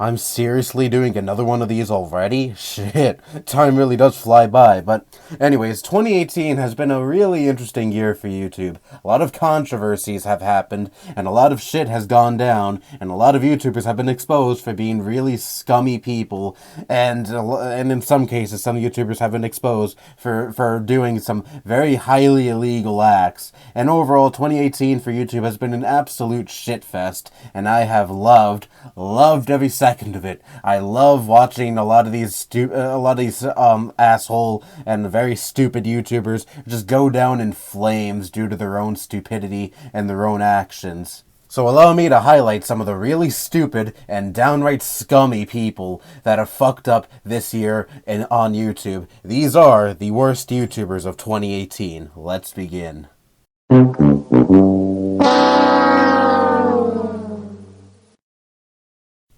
I'm seriously doing another one of these already? Shit, time really does fly by. But anyways, 2018 has been a really interesting year for YouTube. A lot of controversies have happened, and a lot of shit has gone down, and a lot of YouTubers have been exposed for being really scummy people, and in some cases, some YouTubers have been exposed for doing some very highly illegal acts. And overall, 2018 for YouTube has been an absolute shitfest, and I have loved every second of it. I love watching a lot of these asshole and very stupid YouTubers just go down in flames due to their own stupidity and their own actions. So allow me to highlight some of the really stupid and downright scummy people that have fucked up this year on YouTube. These are the worst YouTubers of 2018. Let's begin.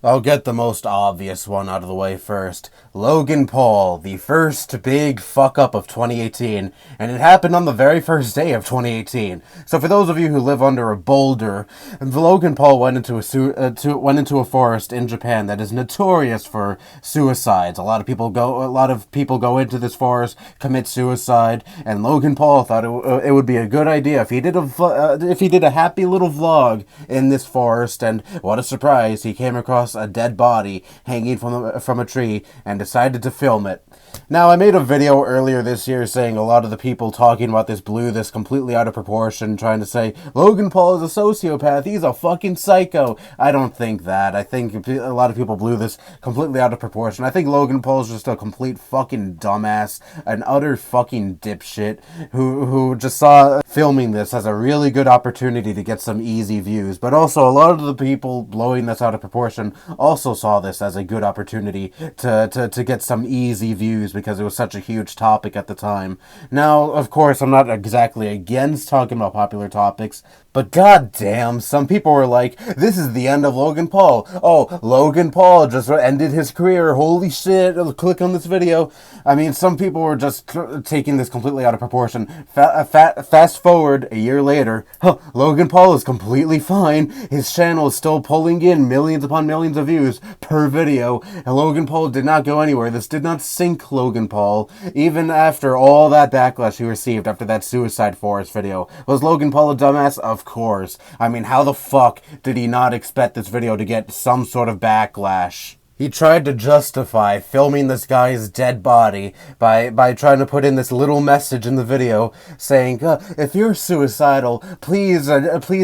I'll get the most obvious one out of the way first. Logan Paul, the first big fuck-up of 2018, and it happened on the very first day of 2018. So for those of you who live under a boulder, Logan Paul went into a forest in Japan that is notorious for suicides. A lot of people go into this forest, commit suicide, and Logan Paul thought it would be a good idea if he did a happy little vlog in this forest, and what a surprise, he came across a dead body hanging from a tree and decided to film it. Now, I made a video earlier this year saying a lot of the people talking about this blew this completely out of proportion, trying to say, Logan Paul is a sociopath, he's a fucking psycho. I don't think that. I think a lot of people blew this completely out of proportion. I think Logan Paul is just a complete fucking dumbass, an utter fucking dipshit, who just saw filming this as a really good opportunity to get some easy views. But also, a lot of the people blowing this out of proportion also saw this as a good opportunity to get some easy views because it was such a huge topic at the time. Now, of course, I'm not exactly against talking about popular topics, but goddamn, some people were like, this is the end of Logan Paul. Oh, Logan Paul just ended his career. Holy shit, click on this video. I mean, some people were just taking this completely out of proportion. Fast forward a year later, Logan Paul is completely fine. His channel is still pulling in millions upon millions of views per video, and Logan Paul did not go anywhere. This did not sink Logan Paul, even after all that backlash he received after that Suicide Forest video. Was Logan Paul a dumbass? Of course. I mean, how the fuck did he not expect this video to get some sort of backlash? He tried to justify filming this guy's dead body by trying to put in this little message in the video saying, if you're suicidal, please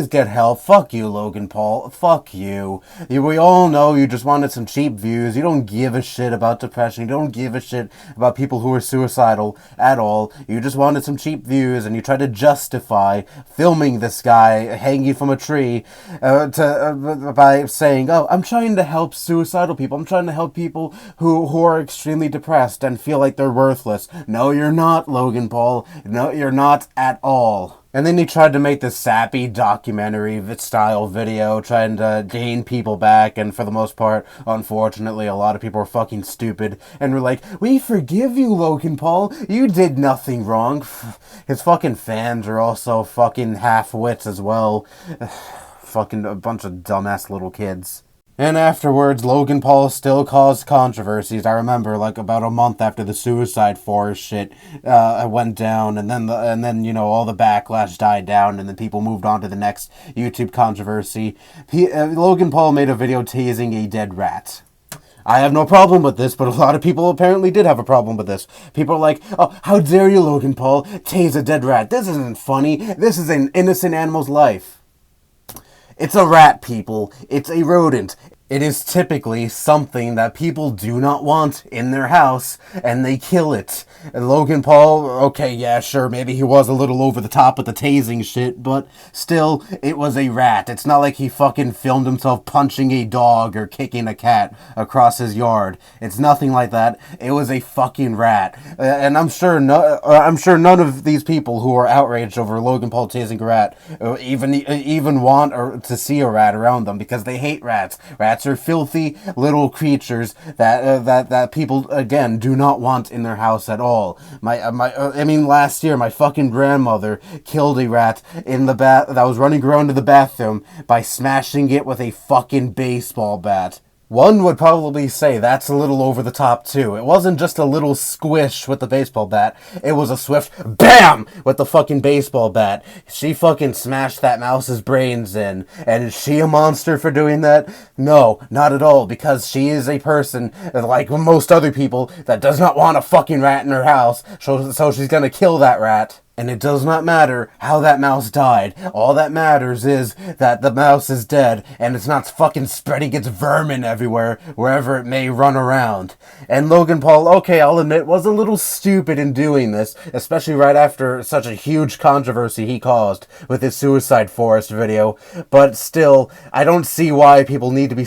get help. Fuck you, Logan Paul. Fuck you. We all know you just wanted some cheap views. You don't give a shit about depression. You don't give a shit about people who are suicidal at all. You just wanted some cheap views, and you tried to justify filming this guy hanging from a tree by saying, I'm trying to help suicidal people. I'm trying to help people who are extremely depressed and feel like they're worthless. No, you're not, Logan Paul. No, you're not at all. And then he tried to make this sappy documentary-style video, trying to gain people back, and for the most part, unfortunately, a lot of people were fucking stupid, and were like, we forgive you, Logan Paul, you did nothing wrong. His fucking fans are also fucking half-wits as well. Fucking a bunch of dumbass little kids. And afterwards, Logan Paul still caused controversies. I remember, like, about a month after the Suicide Forest shit went down, and then you know, all the backlash died down, and then people moved on to the next YouTube controversy. Logan Paul made a video tasing a dead rat. I have no problem with this, but a lot of people apparently did have a problem with this. People are like, oh, how dare you, Logan Paul, tase a dead rat? This isn't funny. This is an innocent animal's life. It's a rat, people. It's a rodent. It is typically something that people do not want in their house, and they kill it. And Logan Paul, okay, yeah, sure, maybe he was a little over the top with the tasing shit, but still, it was a rat. It's not like he fucking filmed himself punching a dog or kicking a cat across his yard. It's nothing like that. It was a fucking rat. And I'm sure none of these people who are outraged over Logan Paul tasing a rat even want to see a rat around them, because they hate rats. Rats are filthy little creatures that people, again, do not want in their house at all. Last year, my fucking grandmother killed a rat that was running around in the bathroom by smashing it with a fucking baseball bat. one would probably say that's a little over the top too. It wasn't just a little squish with the baseball bat. It was a swift BAM with the fucking baseball bat. She fucking smashed that mouse's brains in. And is she a monster for doing that? No, not at all, because she is a person, like most other people, that does not want a fucking rat in her house, so she's gonna kill that rat. And it does not matter how that mouse died. All that matters is that the mouse is dead, and it's not fucking spreading its vermin everywhere, wherever it may run around. And Logan Paul, okay, I'll admit, was a little stupid in doing this, especially right after such a huge controversy he caused with his Suicide Forest video. But still, I don't see why people had to be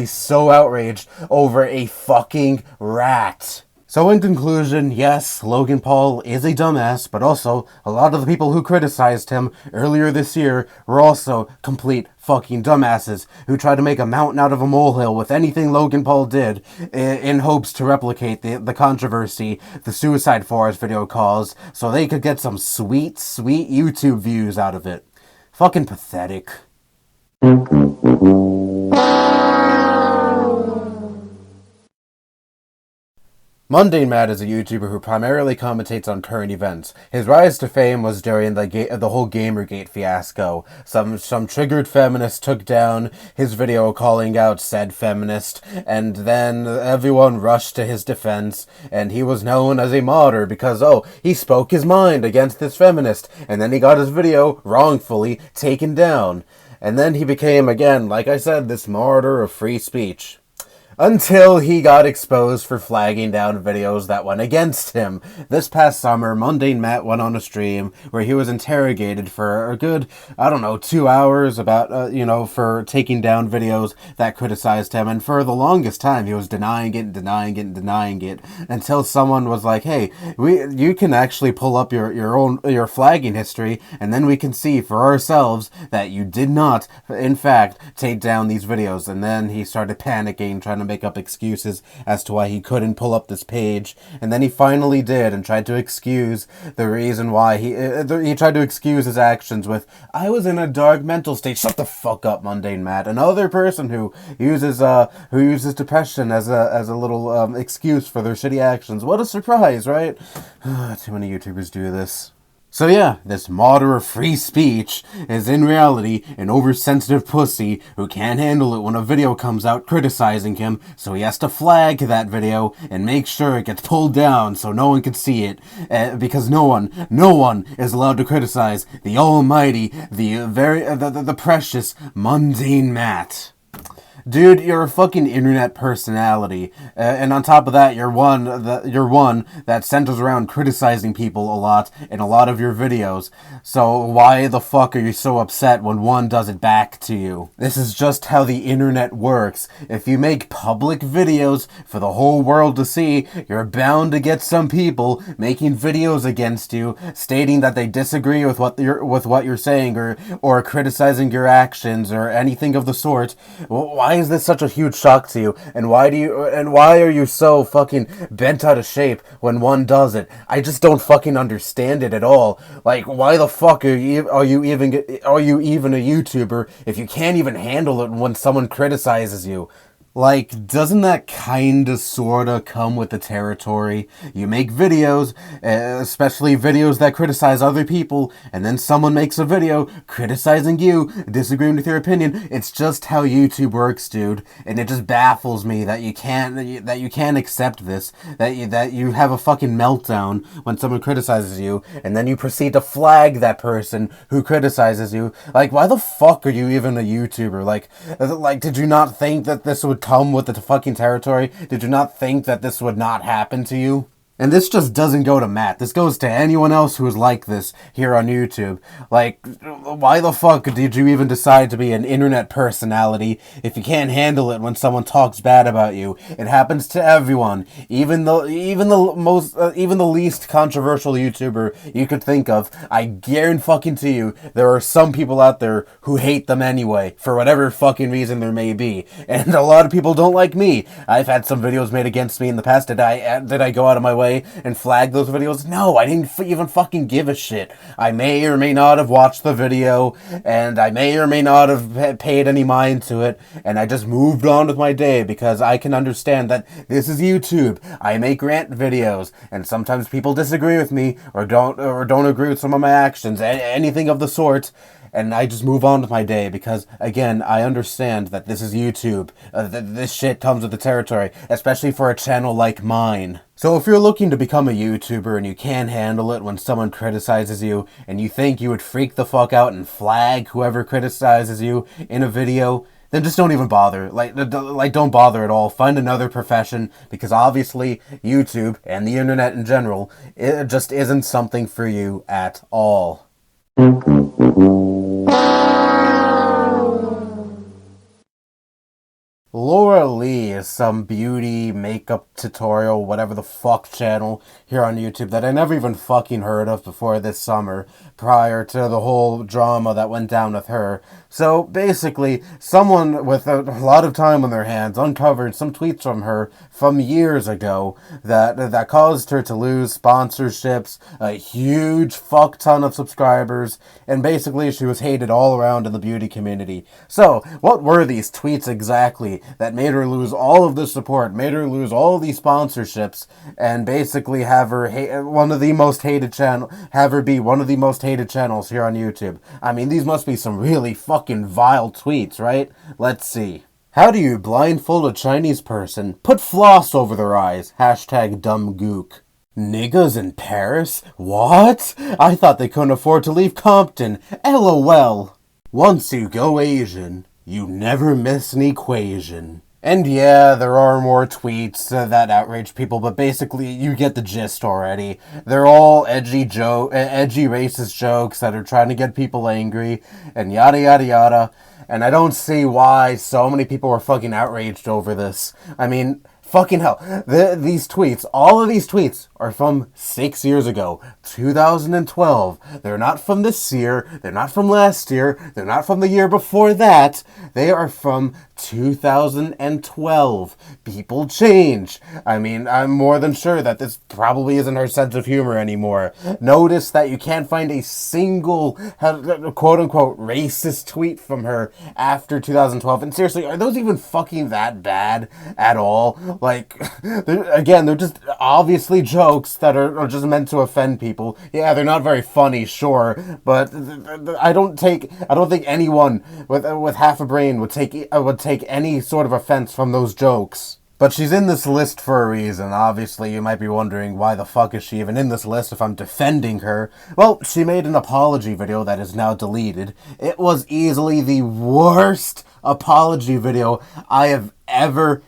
so outraged over a fucking rat. So in conclusion, yes, Logan Paul is a dumbass, but also, a lot of the people who criticized him earlier this year were also complete fucking dumbasses who tried to make a mountain out of a molehill with anything Logan Paul did in hopes to replicate the controversy the Suicide Forest video caused so they could get some sweet, sweet YouTube views out of it. Fucking pathetic. MundaneMatt is a YouTuber who primarily commentates on current events. His rise to fame was during the whole Gamergate fiasco. Some triggered feminist took down his video calling out said feminist, and then everyone rushed to his defense, and he was known as a martyr because, he spoke his mind against this feminist, and then he got his video wrongfully taken down. And then he became, again, like I said, this martyr of free speech. Until he got exposed for flagging down videos that went against him. This past summer, MundaneMatt went on a stream where he was interrogated for a good, 2 hours about, for taking down videos that criticized him. And for the longest time, he was denying it, until someone was like, hey, you can actually pull up your flagging history, and then we can see for ourselves that you did not, in fact, take down these videos. And then he started panicking, trying to make up excuses as to why he couldn't pull up this page, and then he finally did and tried to excuse the reason why he tried to excuse his actions with, I was in a dark mental state. Shut the fuck up, MundaneMatt. Another person who uses depression as a little excuse for their shitty actions. What a surprise, right? Too many YouTubers do this. So yeah, this martyr of free speech is in reality an oversensitive pussy who can't handle it when a video comes out criticizing him, so he has to flag that video and make sure it gets pulled down so no one can see it, because no one is allowed to criticize the almighty, the precious MundaneMatt. Dude, you're a fucking internet personality, and on top of that, you're one that centers around criticizing people a lot in a lot of your videos. So why the fuck are you so upset when one does it back to you? This is just how the internet works. If you make public videos for the whole world to see, you're bound to get some people making videos against you, stating that they disagree with what you're saying or criticizing your actions or anything of the sort. Why is this such a huge shock to you? And why are you so fucking bent out of shape when one does it? I just don't fucking understand it at all. Like, why the fuck are you even a YouTuber if you can't even handle it when someone criticizes you? Like, doesn't that kinda sorta come with the territory? You make videos, especially videos that criticize other people, and then someone makes a video criticizing you, disagreeing with your opinion. It's just how YouTube works, dude. And it just baffles me that you can't accept this, that you have a fucking meltdown when someone criticizes you, and then you proceed to flag that person who criticizes you. Like, why the fuck are you even a YouTuber? Like, did you not think that this would come with the fucking territory? Did you not think that this would not happen to you? And this just doesn't go to Matt. This goes to anyone else who is like this here on YouTube. Like, why the fuck did you even decide to be an internet personality if you can't handle it when someone talks bad about you? It happens to everyone. Even the least controversial YouTuber you could think of. I guarantee you, there are some people out there who hate them anyway, for whatever fucking reason there may be. And a lot of people don't like me. I've had some videos made against me in the past. Did I go out of my way away and flag those videos? No, I didn't even fucking give a shit. I may or may not have watched the video, and I may or may not have paid any mind to it, and I just moved on with my day because I can understand that this is YouTube. I make rant videos, and sometimes people disagree with me or don't agree with some of my actions, anything of the sort. And I just move on with my day because, again, I understand that this is YouTube. This shit comes with the territory, especially for a channel like mine. So if you're looking to become a YouTuber and you can't handle it when someone criticizes you, and you think you would freak the fuck out and flag whoever criticizes you in a video, then just don't even bother. Don't bother at all. Find another profession, because obviously YouTube and the internet in general, it just isn't something for you at all. Laura Lee is some beauty, makeup tutorial, whatever the fuck channel here on YouTube that I never even fucking heard of before this summer, prior to the whole drama that went down with her. So basically, someone with a lot of time on their hands uncovered some tweets from her from years ago that caused her to lose sponsorships, a huge fuck ton of subscribers, and basically she was hated all around in the beauty community. So, what were these tweets exactly that made her lose all of the support, made her lose all of these sponsorships, and basically have her be one of the most hated channels here on YouTube? I mean, these must be some really fucking vile tweets, right? Let's see. How do you blindfold a Chinese person? Put floss over their eyes. Hashtag dumbgook. Niggas in Paris? What? I thought they couldn't afford to leave Compton. LOL. Once you go Asian, you never miss an equation. And yeah, there are more tweets that outrage people, but basically you get the gist already. They're all edgy racist jokes that are trying to get people angry, and yada yada yada. And I don't see why so many people are fucking outraged over this. I mean, fucking hell. These tweets, all of these tweets are from 6 years ago, 2012. They're not from this year. They're not from last year. They're not from the year before that. They are from 2012. People change. I mean, I'm more than sure that this probably isn't her sense of humor anymore. Notice that you can't find a single quote-unquote racist tweet from her after 2012. And seriously, are those even fucking that bad at all? Like, they're just obviously jokes that are just meant to offend people. Yeah, they're not very funny, sure, but I don't think anyone with half a brain would take any sort of offense from those jokes. But she's in this list for a reason. Obviously, you might be wondering, why the fuck is she even in this list if I'm defending her? Well, she made an apology video that is now deleted. It was easily the worst apology video I have ever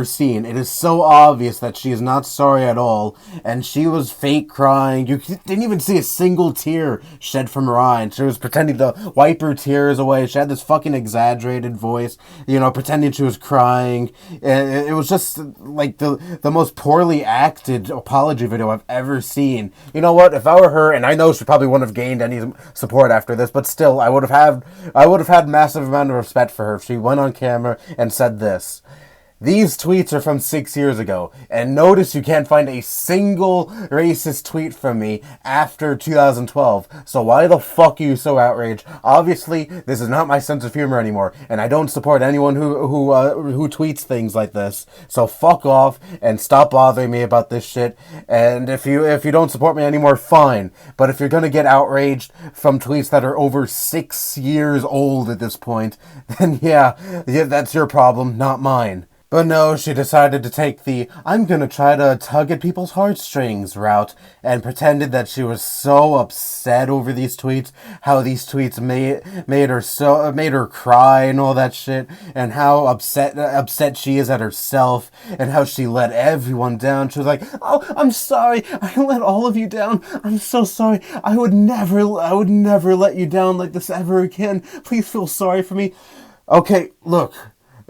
seen. It is so obvious that she is not sorry at all, and she was fake crying. You didn't even see a single tear shed from her eye, and she was pretending to wipe her tears away. She had this fucking exaggerated voice, pretending she was crying. It was just like the most poorly acted apology video I've ever seen. You know what? If I were her, and I know she probably wouldn't have gained any support after this, but still, I would have had massive amount of respect for her if she went on camera and said this. These tweets are from 6 years ago, and notice you can't find a single racist tweet from me after 2012, so why the fuck are you so outraged? Obviously, this is not my sense of humor anymore, and I don't support anyone who tweets things like this, so fuck off, and stop bothering me about this shit, and if you don't support me anymore, fine, but if you're gonna get outraged from tweets that are over 6 years old at this point, then yeah, that's your problem, not mine. But no, she decided to take the I'm gonna try to tug at people's heartstrings route, and pretended that she was so upset over these tweets, how these tweets made her cry and all that shit, and how upset she is at herself, and how she let everyone down. She was like, "Oh, I'm sorry, I let all of you down. I'm so sorry. I would never let you down like this ever again. Please feel sorry for me." Okay, look.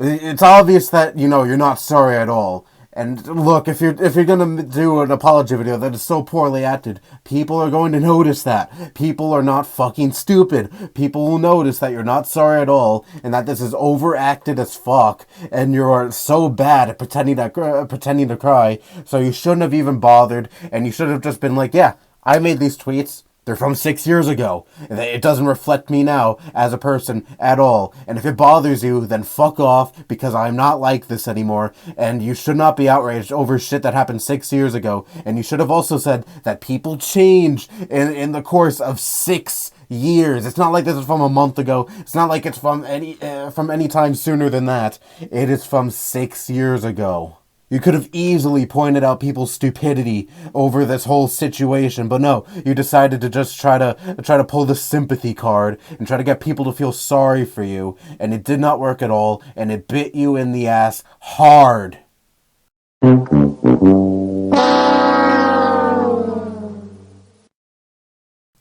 It's obvious that, you're not sorry at all. And look, if you're gonna do an apology video that is so poorly acted, people are going to notice that. People are not fucking stupid. People will notice that you're not sorry at all, and that this is overacted as fuck, and you're so bad at pretending to cry. So you shouldn't have even bothered, and you should have just been like, yeah, I made these tweets. They're from 6 years ago. It doesn't reflect me now as a person at all. And if it bothers you, then fuck off, because I'm not like this anymore. And you should not be outraged over shit that happened 6 years ago. And you should have also said that people change in the course of 6 years. It's not like this is from a month ago. It's not like it's from any time sooner than that. It is from 6 years ago. You could have easily pointed out people's stupidity over this whole situation, but no, you decided to just try to pull the sympathy card and try to get people to feel sorry for you, and it did not work at all, and it bit you in the ass hard.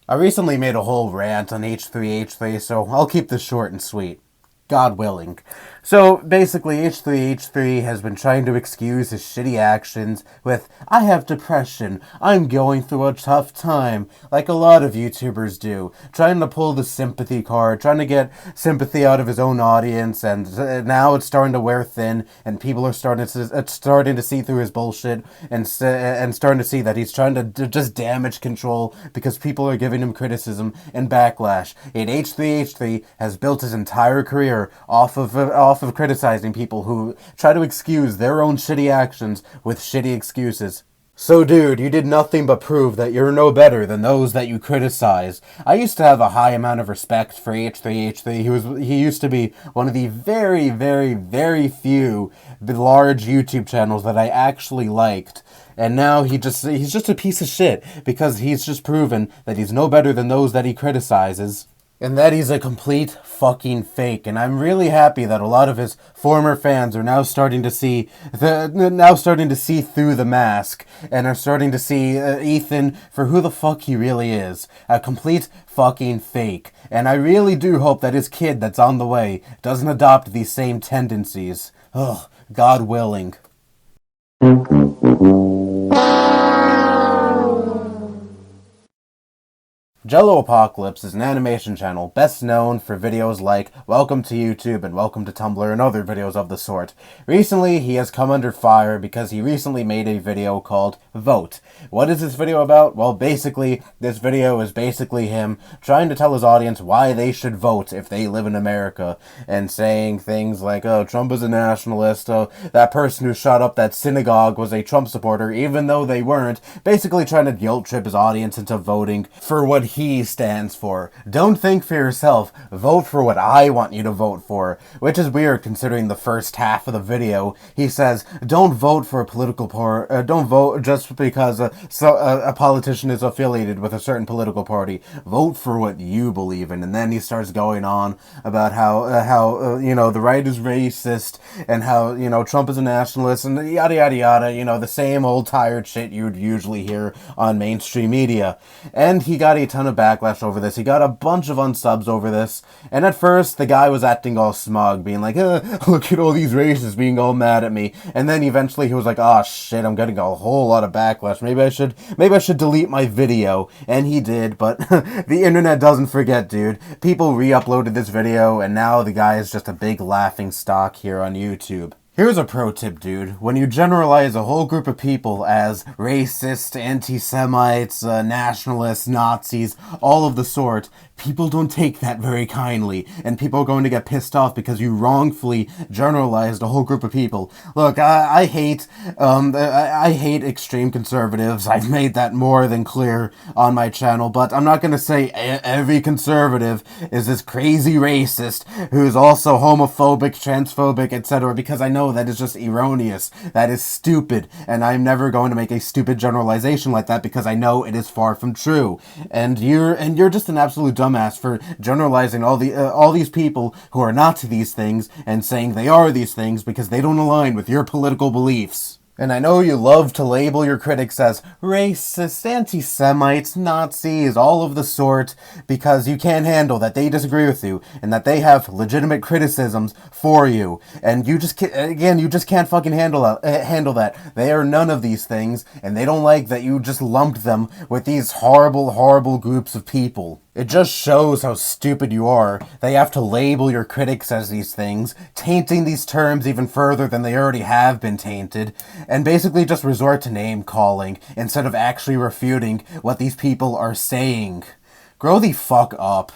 I recently made a whole rant on H3H3, so I'll keep this short and sweet. God willing. So basically, H3H3 has been trying to excuse his shitty actions with, I have depression, I'm going through a tough time, like a lot of YouTubers do, trying to pull the sympathy card, trying to get sympathy out of his own audience, and now it's starting to wear thin, and people are starting to see through his bullshit, and starting to see that he's trying to just damage control, because people are giving him criticism and backlash. And H3H3 has built his entire career off of criticizing people who try to excuse their own shitty actions with shitty excuses. So dude, you did nothing but prove that you're no better than those that you criticize. I used to have a high amount of respect for H3H3. He used to be one of the very, very, very few large YouTube channels that I actually liked. And now he's just a piece of shit because he's just proven that he's no better than those that he criticizes. And that he's a complete fucking fake. And I'm really happy that a lot of his former fans are now starting to see through the mask and are starting to see Ethan for who the fuck he really is. A complete fucking fake. And I really do hope that his kid that's on the way doesn't adopt these same tendencies. Ugh, God willing. JelloApocalypse is an animation channel best known for videos like Welcome to YouTube and Welcome to Tumblr and other videos of the sort. Recently, he has come under fire because he recently made a video called Vote. What is this video about? Well, basically, this video is basically him trying to tell his audience why they should vote if they live in America, and saying things like, oh, Trump is a nationalist, oh, that person who shot up that synagogue was a Trump supporter, even though they weren't, basically trying to guilt trip his audience into voting for what he stands for. Don't think for yourself, vote for what I want you to vote for, which is weird considering the first half of the video. He says, don't vote for a political party, don't vote just because a politician is affiliated with a certain political party. Vote for what you believe in. And then he starts going on about how you know, the right is racist, and how, you know, Trump is a nationalist, and yada yada yada, you know, the same old tired shit you'd usually hear on mainstream media. And he got a ton of backlash over this. He got a bunch of unsubs over this, and at first the guy was acting all smug, being like, look at all these racists being all mad at me, and then eventually he was like, oh shit, I'm getting a whole lot of backlash, maybe I should delete my video, and he did, but the internet doesn't forget, dude. People re-uploaded this video, and now the guy is just a big laughing stock here on YouTube. Here's a pro tip, dude. When you generalize a whole group of people as racist, anti-Semites, nationalists, Nazis, all of the sort, people don't take that very kindly, and people are going to get pissed off because you wrongfully generalized a whole group of people. Look, I hate extreme conservatives. I've made that more than clear on my channel, but I'm not going to say every conservative is this crazy racist who's also homophobic, transphobic, etc., because I know that is just erroneous. That is stupid, and I'm never going to make a stupid generalization like that because I know it is far from true. And you're just an absolute dumbass for generalizing all these people who are not these things and saying they are these things because they don't align with your political beliefs. And I know you love to label your critics as racist, anti-Semites, Nazis, all of the sort, because you can't handle that they disagree with you, and that they have legitimate criticisms for you. And you just can't fucking handle that. They are none of these things, and they don't like that you just lumped them with these horrible, horrible groups of people. It just shows how stupid you are that you have to label your critics as these things, tainting these terms even further than they already have been tainted, and basically just resort to name-calling instead of actually refuting what these people are saying. Grow the fuck up.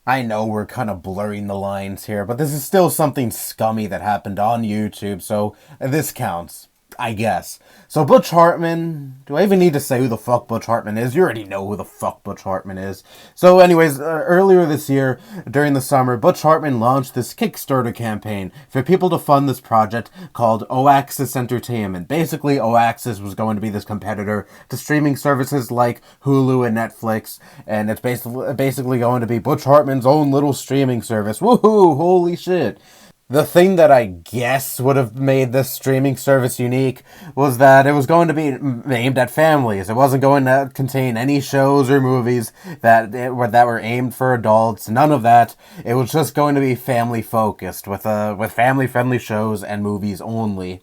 I know we're kind of blurring the lines here, but this is still something scummy that happened on YouTube, so this counts. I guess. So Butch Hartman, do I even need to say who the fuck Butch Hartman is? You already know who the fuck Butch Hartman is. So anyways, earlier this year, during the summer, Butch Hartman launched this Kickstarter campaign for people to fund this project called Oaxis Entertainment. Basically, Oaxis was going to be this competitor to streaming services like Hulu and Netflix, and it's basically going to be Butch Hartman's own little streaming service. Woohoo! Holy shit! The thing that I guess would have made this streaming service unique was that it was going to be aimed at families. It wasn't going to contain any shows or movies that were aimed for adults. None of that. It was just going to be family focused with family friendly shows and movies only.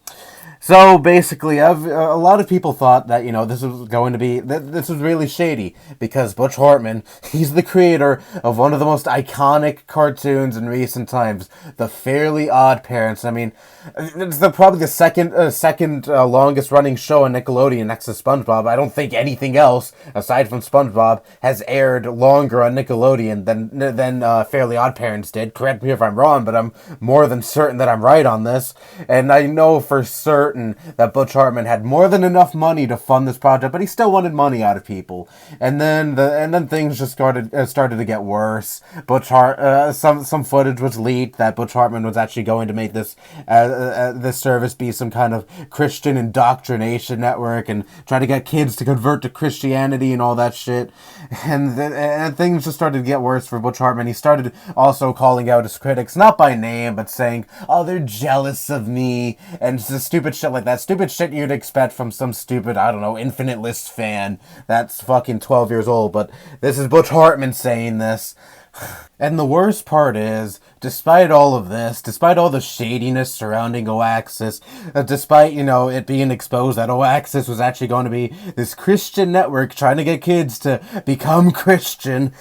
So basically, a lot of people thought that, this was really shady, because Butch Hartman, he's the creator of one of the most iconic cartoons in recent times, The Fairly Odd Parents. I mean, it's probably the second longest running show on Nickelodeon next to SpongeBob. I don't think anything else, aside from SpongeBob, has aired longer on Nickelodeon than Fairly Odd Parents did. Correct me if I'm wrong, but I'm more than certain that I'm right on this. And I know for certain that Butch Hartman had more than enough money to fund this project, but he still wanted money out of people. And then things just started to get worse. Some footage was leaked that Butch Hartman was actually going to make this service be some kind of Christian indoctrination network and try to get kids to convert to Christianity and all that shit. And things just started to get worse for Butch Hartman. He started also calling out his critics, not by name, but saying, "Oh, they're jealous of me," and just stupid shit like that. Stupid shit you'd expect from some stupid, I don't know, Infinite List fan that's fucking 12 years old. But this is Butch Hartman saying this. And the worst part is, despite all of this, despite all the shadiness surrounding Oaxis, despite, it being exposed that Oaxis was actually going to be this Christian network trying to get kids to become Christian,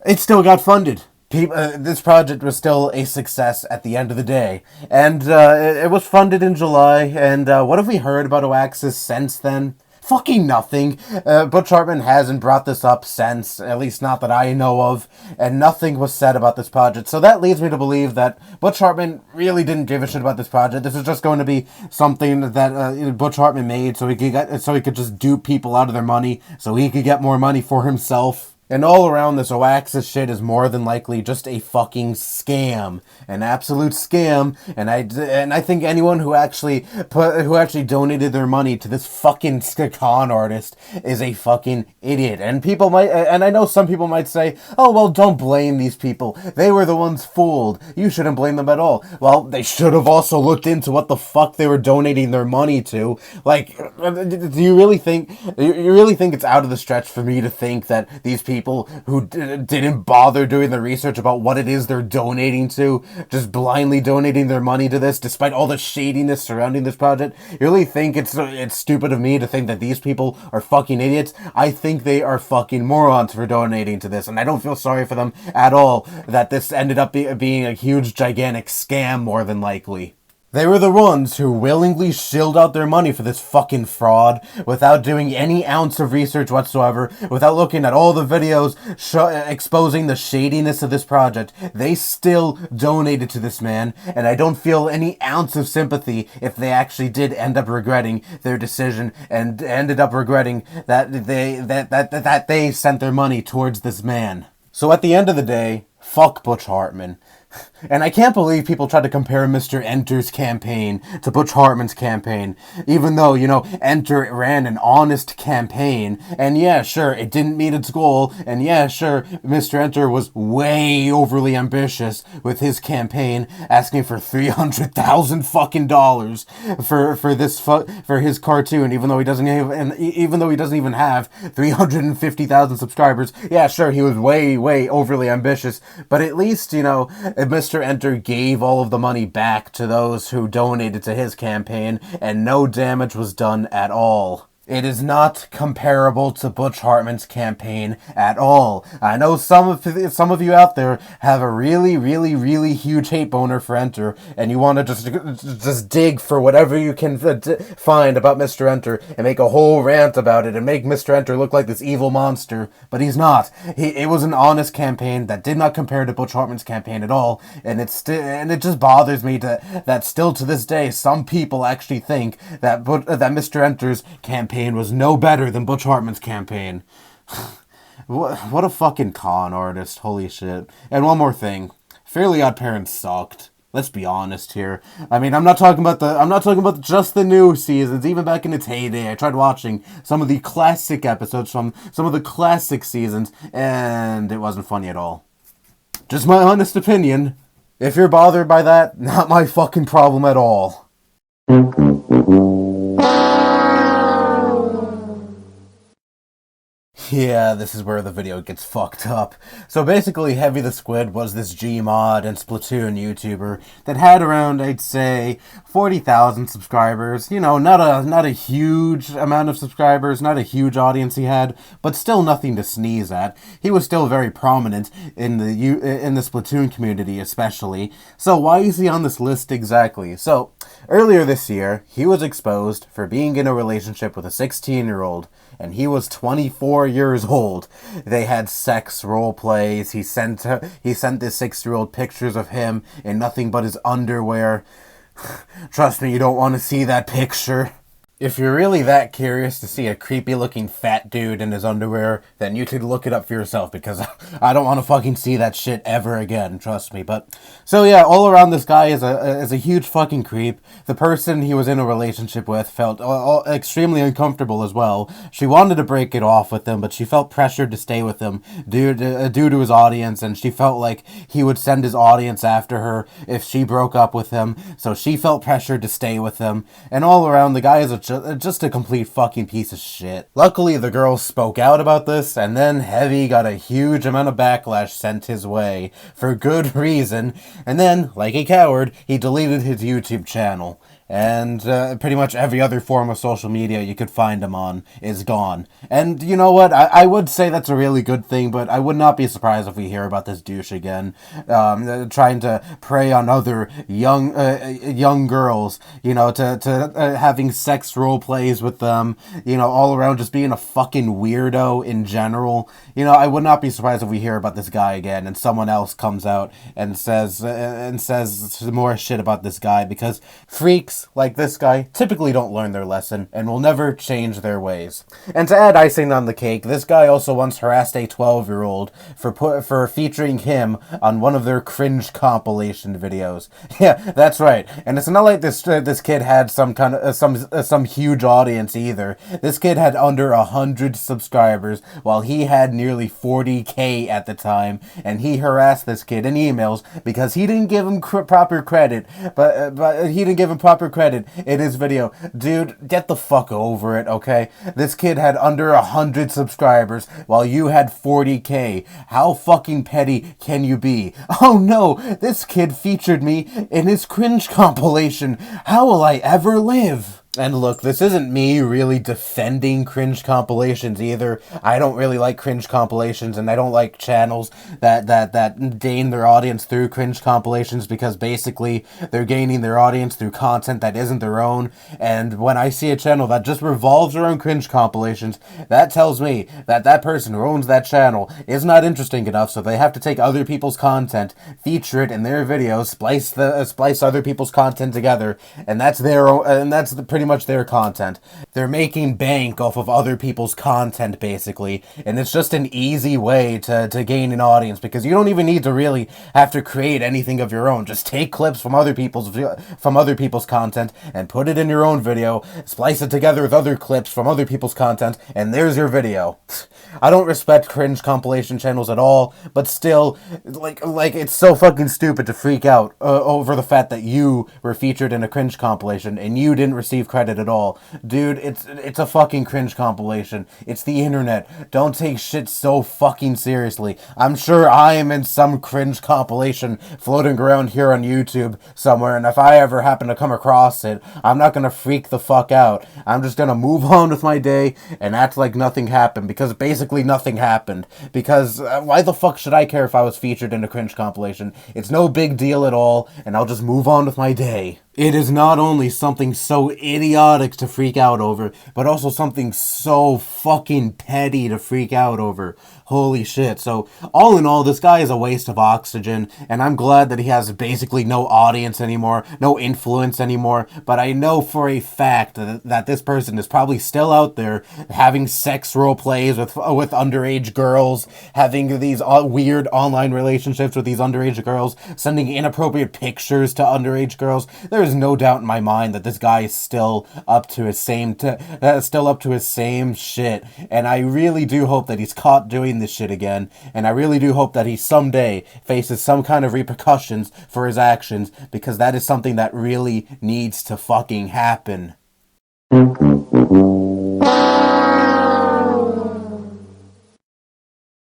it still got funded. This project was still a success at the end of the day. And it was funded in July, and what have we heard about Oaxis since then? Fucking nothing. Butch Hartman hasn't brought this up since, at least not that I know of, and nothing was said about this project. So that leads me to believe that Butch Hartman really didn't give a shit about this project. This is just going to be something that Butch Hartman made so he could just dupe people out of their money, so he could get more money for himself. And all around, this Oaxis shit is more than likely just a fucking scam, an absolute scam. And I think anyone who actually donated their money to this fucking con artist is a fucking idiot. And I know some people might say, "Oh well, don't blame these people. They were the ones fooled. You shouldn't blame them at all." Well, they should have also looked into what the fuck they were donating their money to. Like, do you really think it's out of the stretch for me to think that these people who didn't bother doing the research about what it is they're donating to, just blindly donating their money to this, despite all the shadiness surrounding this project? You really think it's stupid of me to think that these people are fucking idiots? I think they are fucking morons for donating to this, and I don't feel sorry for them at all that this ended up being a huge, gigantic scam, more than likely. They were the ones who willingly shilled out their money for this fucking fraud without doing any ounce of research whatsoever, without looking at all the videos exposing the shadiness of this project. They still donated to this man, and I don't feel any ounce of sympathy if they actually did end up regretting their decision and ended up regretting that they sent their money towards this man. So at the end of the day, fuck Butch Hartman. And I can't believe people try to compare Mr. Enter's campaign to Butch Hartman's campaign, even though, Enter ran an honest campaign, and yeah, sure, it didn't meet its goal, and yeah, sure, Mr. Enter was way overly ambitious with his campaign, asking for $300,000 fucking dollars for his cartoon, even though he doesn't even have 350,000 subscribers. Yeah, sure, he was way overly ambitious, but at least, Mr. Enter gave all of the money back to those who donated to his campaign, and no damage was done at all. It is not comparable to Butch Hartman's campaign at all. I know some of you out there have a really huge hate boner for Enter, and you want to just dig for whatever you can find about Mr. Enter and make a whole rant about it and make Mr. Enter look like this evil monster, but he's not. It was an honest campaign that did not compare to Butch Hartman's campaign at all, and it just bothers me that still to this day some people actually think that Mr. Enter's campaign was no better than Butch Hartman's campaign. What a fucking con artist, holy shit. And one more thing, Fairly Odd Parents sucked. Let's be honest here. I mean, I'm not talking about just the new seasons. Even back in its heyday, I tried watching some of the classic episodes from some of the classic seasons, and it wasn't funny at all. Just my honest opinion. If you're bothered by that, not my fucking problem at all. Yeah, this is where the video gets fucked up. So basically, Heavy the Squid was this Gmod and Splatoon YouTuber that had around, I'd say, 40,000 subscribers. Not a huge amount of subscribers, not a huge audience he had, but still nothing to sneeze at. He was still very prominent in the Splatoon community, especially. So why is he on this list exactly? So earlier this year, he was exposed for being in a relationship with a 16-year-old. And he was 24 years old. They had sex role plays. He sent this 6-year-old pictures of him in nothing but his underwear. Trust me, you don't want to see that picture. If you're really that curious to see a creepy-looking fat dude in his underwear, then you could look it up for yourself, because I don't want to fucking see that shit ever again, trust me. But, so yeah, all around this guy is a huge fucking creep. The person he was in a relationship with felt extremely uncomfortable as well. She wanted to break it off with him, but she felt pressured to stay with him due to his audience, and she felt like he would send his audience after her if she broke up with him, so she felt pressured to stay with him. And all around, the guy is just a complete fucking piece of shit. Luckily, the girls spoke out about this, and then Heavy got a huge amount of backlash sent his way, for good reason, and then, like a coward, he deleted his YouTube channel. And pretty much every other form of social media you could find him on is gone. And you know what? I would say that's a really good thing, but I would not be surprised if we hear about this douche again, trying to prey on other young girls, to having sex role plays with them, all around just being a fucking weirdo in general. I would not be surprised if we hear about this guy again and someone else comes out and says more shit about this guy, because freaks like this guy typically don't learn their lesson and will never change their ways. And to add icing on the cake, this guy also once harassed a 12-year-old for featuring him on one of their cringe compilation videos. Yeah, that's right. And it's not like this kid had some kind of some huge audience either. This kid had under 100 subscribers while he had nearly 40K at the time, and he harassed this kid in emails because he didn't give him proper credit. But he didn't give him proper credit in his video. Dude, get the fuck over it, okay? This kid had under 100 subscribers while you had 40K. How fucking petty can you be? Oh no, this kid featured me in his cringe compilation. How will I ever live? And look, this isn't me really defending cringe compilations either. I don't really like cringe compilations, and I don't like channels that gain their audience through cringe compilations, because basically they're gaining their audience through content that isn't their own. And when I see a channel that just revolves around cringe compilations, that tells me that that person who owns that channel is not interesting enough, so they have to take other people's content, feature it in their videos, splice other people's content together, and that's pretty pretty much their content. They're making bank off of other people's content, basically, and it's just an easy way to gain an audience, because you don't even need to really have to create anything of your own. Just take clips from other people's content and put it in your own video, splice it together with other clips from other people's content, and there's your video. I don't respect cringe compilation channels at all, but still, like it's so fucking stupid to freak out over the fact that you were featured in a cringe compilation and you didn't receive credit at all. Dude, it's a fucking cringe compilation. It's the internet. Don't take shit so fucking seriously. I'm sure I am in some cringe compilation floating around here on YouTube somewhere, and if I ever happen to come across it, I'm not gonna freak the fuck out. I'm just gonna move on with my day and act like nothing happened, because basically nothing happened. Because why the fuck should I care if I was featured in a cringe compilation? It's no big deal at all, and I'll just move on with my day. It is not only something so idiotic to freak out over, but also something so fucking petty to freak out over. Holy shit. So, all in all, this guy is a waste of oxygen, and I'm glad that he has basically no audience anymore, no influence anymore, but I know for a fact that this person is probably still out there having sex role plays with underage girls, having these weird online relationships with these underage girls, sending inappropriate pictures to underage girls. There is no doubt in my mind that this guy is still up to his same shit, and I really do hope that he's caught doing this shit again, and I really do hope that he someday faces some kind of repercussions for his actions, because that is something that really needs to fucking happen.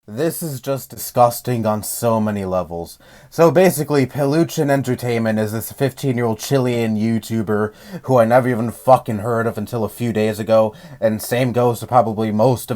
This is just disgusting on so many levels. So basically, Peluchin Entertainment is this 15-year-old Chilean YouTuber who I never even fucking heard of until a few days ago, and same goes to probably most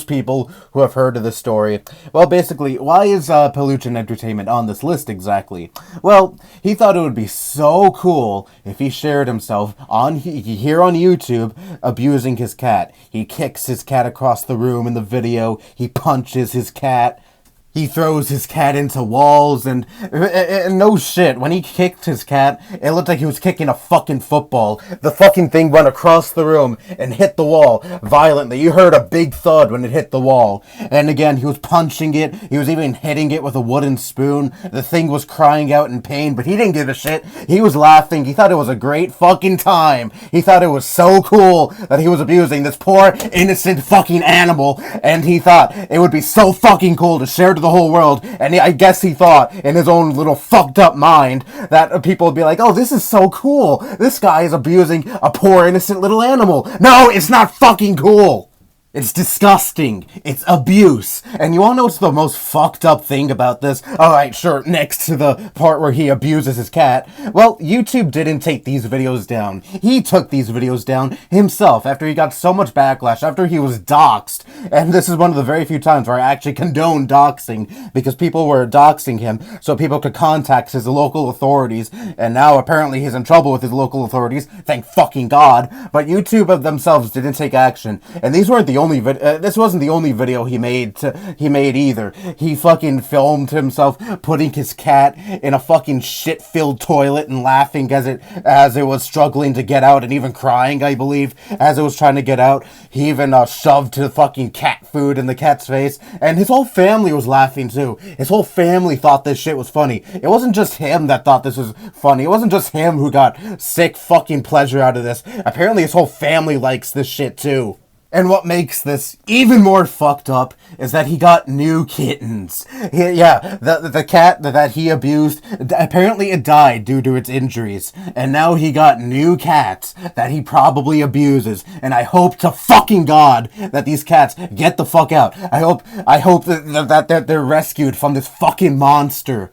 people who have heard of this story. Well, basically, why is Peluchin Entertainment on this list exactly? Well, he thought it would be so cool if he shared himself here on YouTube abusing his cat. He kicks his cat across the room in the video, he punches his cat, he throws his cat into walls, and no shit, when he kicked his cat, it looked like he was kicking a fucking football. The fucking thing went across the room and hit the wall violently. You heard a big thud when it hit the wall. And again, he was punching it, he was even hitting it with a wooden spoon. The thing was crying out in pain, but he didn't give a shit. He was laughing. He thought it was a great fucking time. He thought it was so cool that he was abusing this poor, innocent fucking animal, and he thought it would be so fucking cool to share to the whole world, and I guess he thought in his own little fucked up mind that people would be like, oh, this is so cool, this guy is abusing a poor innocent little animal. No, it's not fucking cool. It's disgusting. It's abuse. And you wanna know what's the most fucked up thing about this? Alright, sure, next to the part where he abuses his cat. Well, YouTube didn't take these videos down. He took these videos down himself after he got so much backlash, after he was doxxed. And this is one of the very few times where I actually condone doxing, because people were doxing him so people could contact his local authorities, and now apparently he's in trouble with his local authorities, thank fucking God. But YouTube themselves didn't take action, and these weren't the only this wasn't the only video he made either. He fucking filmed himself putting his cat in a fucking shit-filled toilet and laughing as it was struggling to get out, and even crying, I believe, as it was trying to get out. He even shoved the fucking cat food in the cat's face, and his whole family was laughing too. His whole family thought this shit was funny. It wasn't just him that thought this was funny. It wasn't just him who got sick fucking pleasure out of this. Apparently his whole family likes this shit too. And what makes this even more fucked up is that he got new kittens. The cat that he abused, apparently it died due to its injuries. And now he got new cats that he probably abuses. And I hope to fucking God that these cats get the fuck out. I hope that they're rescued from this fucking monster.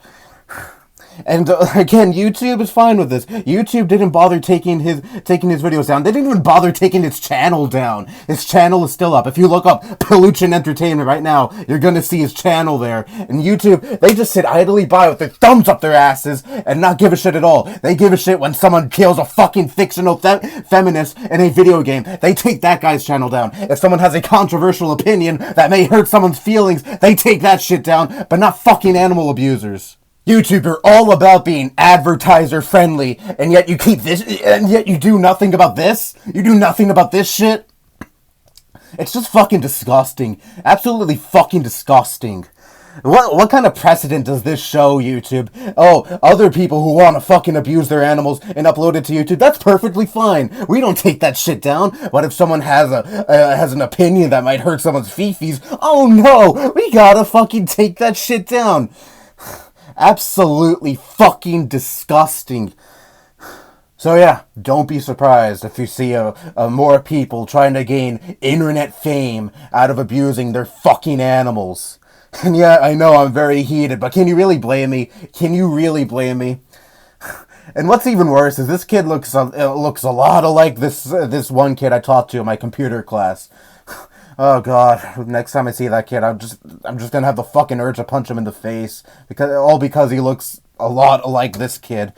And again, YouTube is fine with this. YouTube didn't bother taking his videos down. They didn't even bother taking his channel down. His channel is still up. If you look up Peluchin Entertainment right now, you're gonna see his channel there. And YouTube, they just sit idly by with their thumbs up their asses and not give a shit at all. They give a shit when someone kills a fucking fictional feminist in a video game. They take that guy's channel down. If someone has a controversial opinion that may hurt someone's feelings, they take that shit down, but not fucking animal abusers. YouTube, you're all about being advertiser friendly, and yet you keep this, and yet you do nothing about this? You do nothing about this shit? It's just fucking disgusting. Absolutely fucking disgusting. What kind of precedent does this show, YouTube? Oh, other people who want to fucking abuse their animals and upload it to YouTube, that's perfectly fine. We don't take that shit down. What if someone has an opinion that might hurt someone's fifis? Oh no, we gotta fucking take that shit down. Absolutely fucking disgusting. So yeah, don't be surprised if you see more people trying to gain internet fame out of abusing their fucking animals. And yeah, I know I'm very heated, but can you really blame me? Can you really blame me? And what's even worse is this kid looks a lot like this one kid I taught to in my computer class. Oh god, next time I see that kid, I'm just gonna have the fucking urge to punch him in the face because he looks a lot like this kid.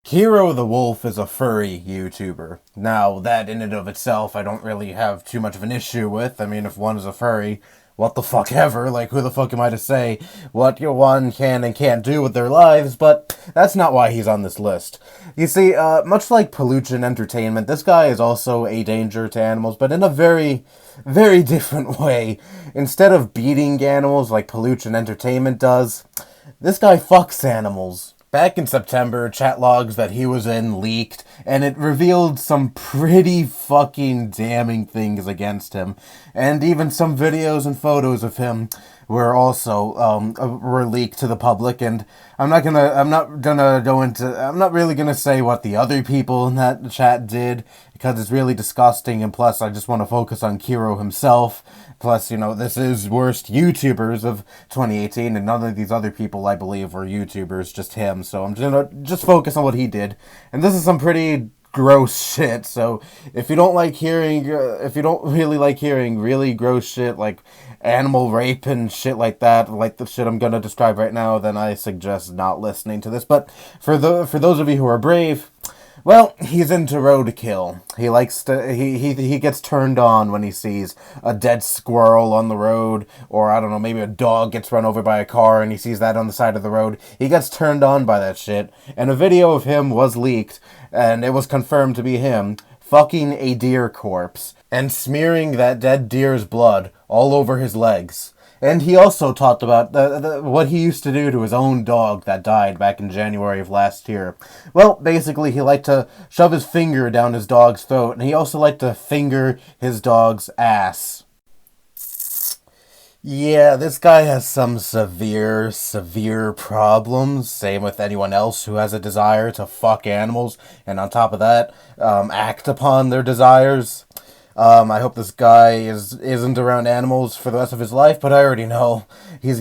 Kero the Wolf is a furry YouTuber. Now, that in and of itself, I don't really have too much of an issue with. I mean, if one is a furry, what the fuck ever, like, who the fuck am I to say what one can and can't do with their lives, but that's not why he's on this list. You see, much like Peluchin Entertainment, this guy is also a danger to animals, but in a very, very different way. Instead of beating animals like Peluchin Entertainment does, this guy fucks animals. Back in September, chat logs that he was in leaked, and it revealed some pretty fucking damning things against him. And even some videos and photos of him were also were leaked to the public. And I'm not really gonna say what the other people in that chat did, because it's really disgusting. And plus, I just want to focus on Kero himself. Plus, you know, this is worst YouTubers of 2018, and none of these other people, I believe, were YouTubers, just him. So I'm gonna just focus on what he did. And this is some pretty gross shit. So if you don't really like hearing really gross shit like animal rape and shit like that, like the shit I'm gonna describe right now, then I suggest not listening to this. But for those of you who are brave, well, he's into roadkill. He likes to, he gets turned on when he sees a dead squirrel on the road, or I don't know, maybe a dog gets run over by a car and he sees that on the side of the road. He gets turned on by that shit. And a video of him was leaked, and it was confirmed to be him fucking a deer corpse and smearing that dead deer's blood all over his legs. And he also talked about what he used to do to his own dog that died back in January of last year. Well, basically, he liked to shove his finger down his dog's throat, and he also liked to finger his dog's ass. Yeah, this guy has some severe problems. Same with anyone else who has a desire to fuck animals, and on top of that, act upon their desires. I hope this guy isn't around animals for the rest of his life, but I already know he's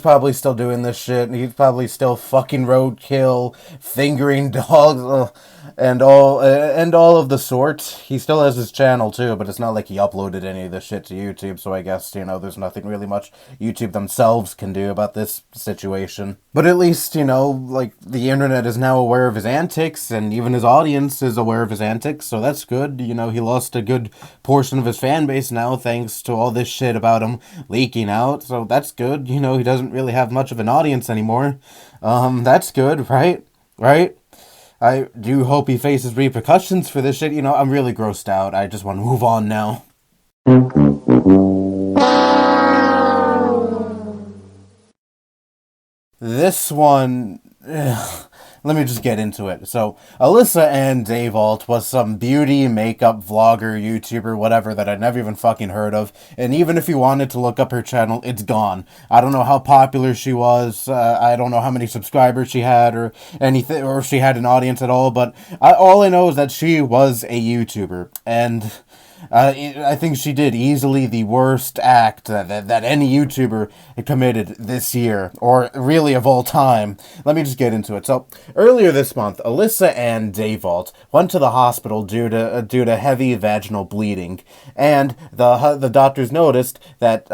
probably still doing this shit. He's probably still fucking roadkill, fingering dogs, and all of the sort. He still has his channel too, but it's not like he uploaded any of this shit to YouTube, so I guess, you know, there's nothing really much YouTube themselves can do about this situation. But at least, you know, like, the internet is now aware of his antics, and even his audience is aware of his antics, so that's good. You know, he lost a good portion of his fan base now, thanks to all this shit about him leaking out, so that's good. You know, he doesn't really have much of an audience anymore. That's good, right? Right? I do hope he faces repercussions for this shit. You know, I'm really grossed out. I just want to move on now. This one, let me just get into it. So, Alyssa and Dayvault was some beauty, makeup, vlogger, YouTuber, whatever that I'd never even fucking heard of. And even if you wanted to look up her channel, it's gone. I don't know how popular she was. I don't know how many subscribers she had or anything, or if she had an audience at all. But all I know is that she was a YouTuber. And I think she did easily the worst act that any YouTuber committed this year, or really of all time. Let me just get into it. So, earlier this month, Alyssa and Dayvault went to the hospital due to heavy vaginal bleeding, and the doctors noticed that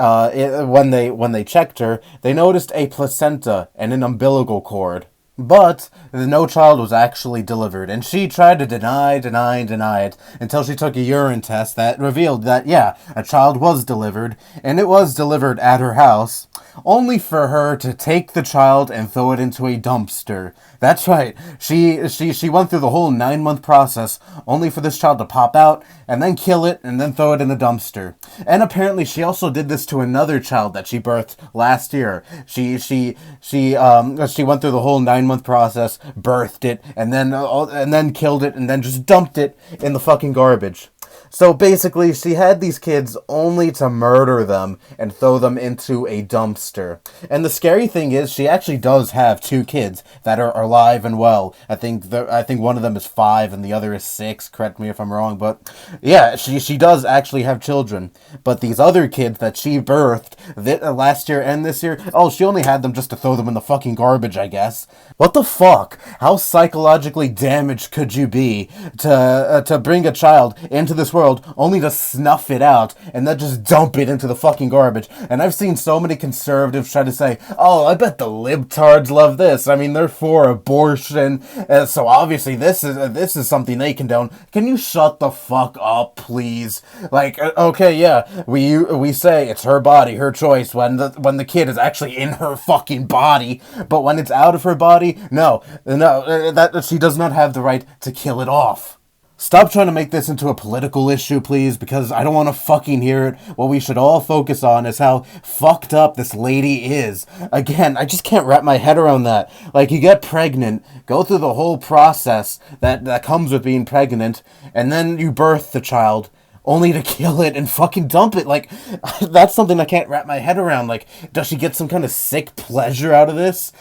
when they checked her, they noticed a placenta and an umbilical cord. But no child was actually delivered, and she tried to deny it until she took a urine test that revealed that, yeah, a child was delivered, and it was delivered at her house, only for her to take the child and throw it into a dumpster. That's right, she went through the whole 9-month process, only for this child to pop out, and then kill it, and then throw it in a dumpster. And apparently she also did this to another child that she birthed last year. She went through the whole 9-month process, birthed it, and then killed it, and then just dumped it in the fucking garbage. So basically, she had these kids only to murder them and throw them into a dumpster. And the scary thing is, she actually does have 2 kids that are alive and well. I think one of them is 5 and the other is 6. Correct me if I'm wrong, but yeah, she does actually have children. But these other kids that she birthed last year and this year, oh, she only had them just to throw them in the fucking garbage, I guess. What the fuck? How psychologically damaged could you be to bring a child into this world only to snuff it out and then just dump it into the fucking garbage? And I've seen so many conservatives try to say, oh, I bet the libtards love this. I mean, they're for abortion, so obviously this is something they condone. Can you shut the fuck up, please? Like, okay, yeah, we say it's her body, her choice when the kid is actually in her fucking body, but when it's out of her body, no, that she does not have the right to kill it off. Stop trying to make this into a political issue, please, because I don't want to fucking hear it. What we should all focus on is how fucked up this lady is. Again, I just can't wrap my head around that. Like, you get pregnant, go through the whole process that comes with being pregnant, and then you birth the child, only to kill it and fucking dump it. Like, that's something I can't wrap my head around. Like, does she get some kind of sick pleasure out of this?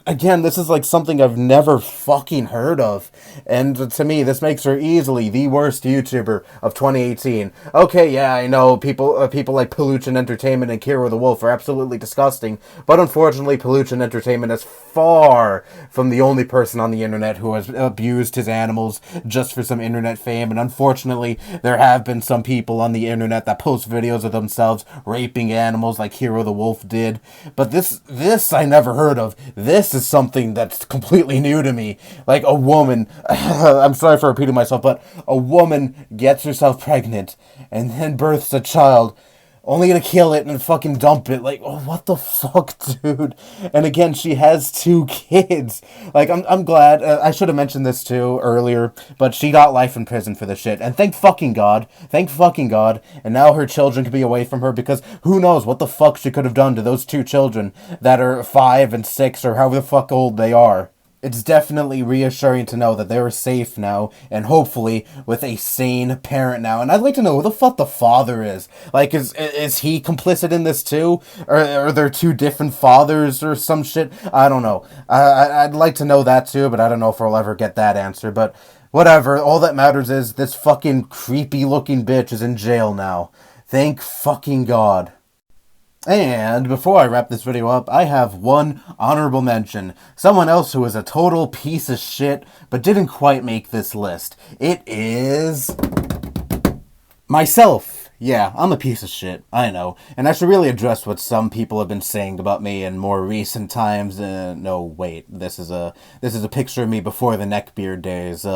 Again, this is like something I've never fucking heard of, and to me, this makes her easily the worst YouTuber of 2018. Okay, yeah, I know people like Peluchin Entertainment and Kero the Wolf are absolutely disgusting, but unfortunately, Peluchin Entertainment is far from the only person on the internet who has abused his animals just for some internet fame, and unfortunately, there have been some people on the internet that post videos of themselves raping animals like Kero the Wolf did, but this I never heard of. This is something that's completely new to me. Like, a woman, I'm sorry for repeating myself, but a woman gets herself pregnant and then births a child, only to kill it and fucking dump it. Like, oh, what the fuck, dude? And again, she has 2 kids. Like, I'm glad, I should have mentioned this too earlier, but she got life in prison for this shit. And thank fucking God. Thank fucking God. And now her children can be away from her, because who knows what the fuck she could have done to those 2 children that are 5 and 6 or however the fuck old they are. It's definitely reassuring to know that they're safe now, and hopefully with a sane parent now. And I'd like to know who the fuck the father is. Like, is he complicit in this too? Or are there 2 different fathers or some shit? I don't know. I'd like to know that too, but I don't know if I'll ever get that answer. But whatever, all that matters is this fucking creepy looking bitch is in jail now. Thank fucking God. And before I wrap this video up, I have one honorable mention. Someone else who is a total piece of shit, but didn't quite make this list. It is myself. Yeah, I'm a piece of shit, I know. And I should really address what some people have been saying about me in more recent times. No, wait, this is a picture of me before the neckbeard days.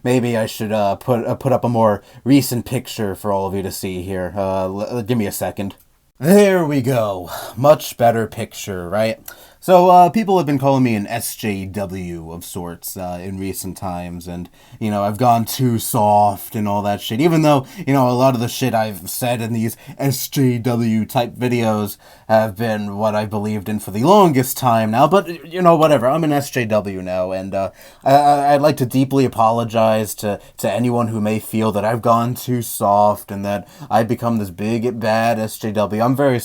Maybe I should put up a more recent picture for all of you to see here. Give me a second. There we go. Much better picture, right? So, people have been calling me an SJW of sorts, in recent times, and, you know, I've gone too soft and all that shit, even though, you know, a lot of the shit I've said in these SJW type videos have been what I believed in for the longest time now, but, you know, whatever, I'm an SJW now, and, I'd like to deeply apologize to anyone who may feel that I've gone too soft and that I've become this big, bad SJW. I'm very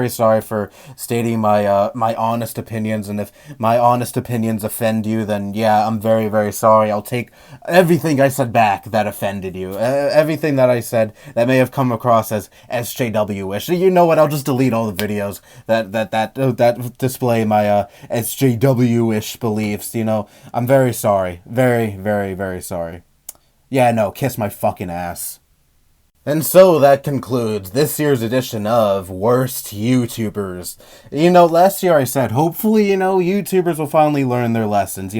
sorry for stating my, my honest opinions, and if my honest opinions offend you, then yeah, I'm very sorry. I'll take everything I said back that offended you. Everything that I said that may have come across as SJW-ish. You know what? I'll just delete all the videos that display my SJW-ish beliefs. You know, I'm very sorry. Very sorry. Yeah, no, kiss my fucking ass. And so that concludes this year's edition of Worst YouTubers. You know, last year I said, hopefully, YouTubers will finally learn their lessons.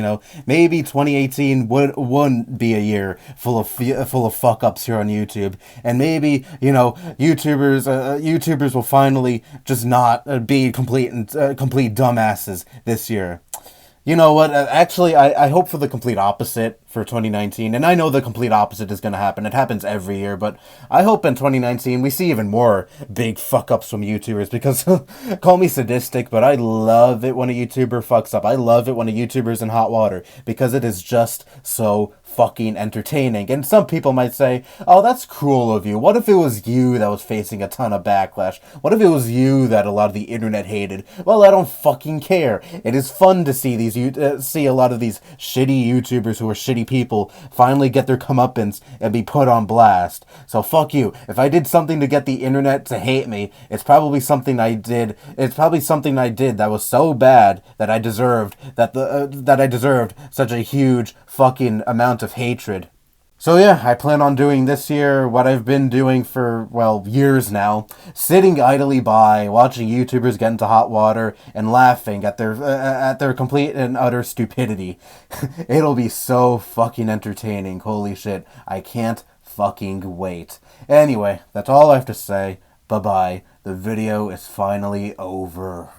Maybe 2018 wouldn't be a year full of fuck-ups here on YouTube. And maybe, YouTubers will finally just not be complete dumbasses this year. You know what? Actually, I hope for the complete opposite for 2019. And I know the complete opposite is going to happen. It happens every year. But I hope in 2019 we see even more big fuck-ups from YouTubers. Because, call me sadistic, but I love it when a YouTuber fucks up. I love it when a YouTuber's in hot water. Because it is just so fucking entertaining. And some people might say, oh, that's cruel of you. What if it was you that was facing a ton of backlash? What if it was you that a lot of the internet hated? Well, I don't fucking care. It is fun to see see a lot of these shitty YouTubers who are shitty people finally get their comeuppance and be put on blast. So fuck you. If I did something to get the internet to hate me, it's probably something I did. It's probably something I did that was so bad that I deserved that I deserved such a huge fucking amount of hatred. So yeah, I plan on doing this year what I've been doing for, years now. Sitting idly by, watching YouTubers get into hot water, and laughing at their complete and utter stupidity. It'll be so fucking entertaining, holy shit. I can't fucking wait. Anyway, that's all I have to say. Bye-bye. The video is finally over.